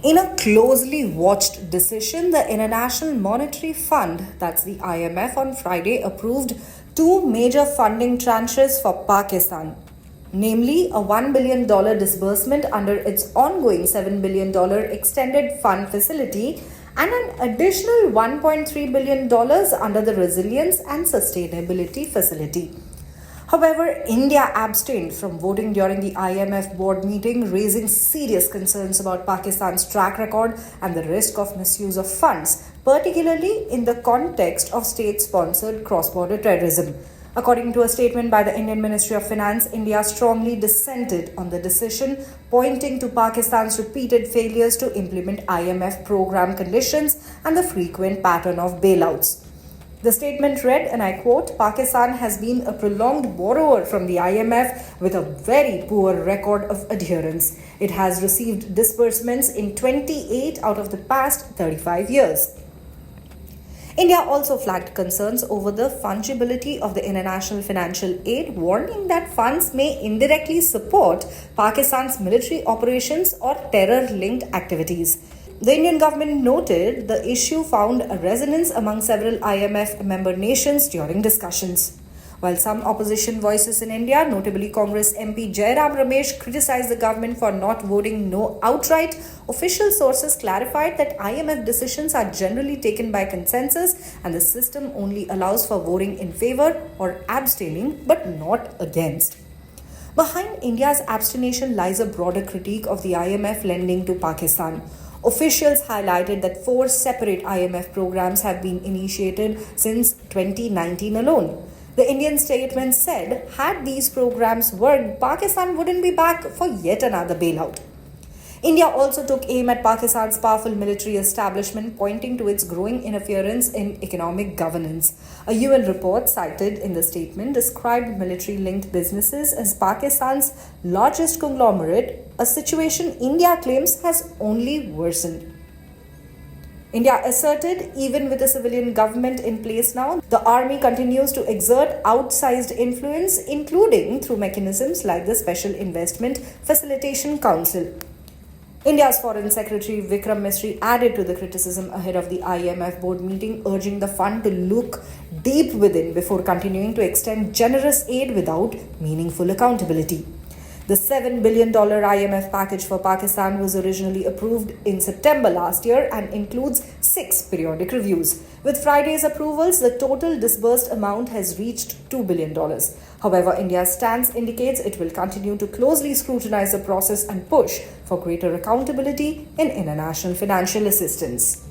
In a closely watched decision, the International Monetary Fund, that's the IMF, on Friday approved two major funding tranches for Pakistan, namely a $1 billion disbursement under its ongoing $7 billion extended fund facility and an additional $1.3 billion under the Resilience and Sustainability Facility. However, India abstained from voting during the IMF board meeting, raising serious concerns about Pakistan's track record and the risk of misuse of funds, particularly in the context of state-sponsored cross-border terrorism. According to a statement by the Indian Ministry of Finance, India strongly dissented on the decision, pointing to Pakistan's repeated failures to implement IMF program conditions and the frequent pattern of bailouts. The statement read, and I quote, "Pakistan has been a prolonged borrower from the IMF with a very poor record of adherence. It has received disbursements in 28 out of the past 35 years. India also flagged concerns over the fungibility of the international financial aid, warning that funds may indirectly support Pakistan's military operations or terror-linked activities. The Indian government noted the issue found a resonance among several IMF member nations during discussions. While some opposition voices in India, notably Congress MP Jairam Ramesh, criticized the government for not voting no outright, official sources clarified that IMF decisions are generally taken by consensus and the system only allows for voting in favor or abstaining but not against. Behind India's abstention lies a broader critique of the IMF lending to Pakistan. Officials highlighted that 4 separate IMF programs have been initiated since 2019 alone. The Indian statement said, had these programs worked, Pakistan wouldn't be back for yet another bailout. India also took aim at Pakistan's powerful military establishment, pointing to its growing interference in economic governance. A UN report cited in the statement described military-linked businesses as Pakistan's largest conglomerate, a situation India claims has only worsened. India asserted, even with a civilian government in place now, the army continues to exert outsized influence, including through mechanisms like the Special Investment Facilitation Council. India's Foreign Secretary Vikram Misri added to the criticism ahead of the IMF board meeting, urging the fund to look deep within before continuing to extend generous aid without meaningful accountability. The $7 billion IMF package for Pakistan was originally approved in September last year and includes 6 periodic reviews. With Friday's approvals, the total disbursed amount has reached $2 billion. However, India's stance indicates it will continue to closely scrutinize the process and push for greater accountability in international financial assistance.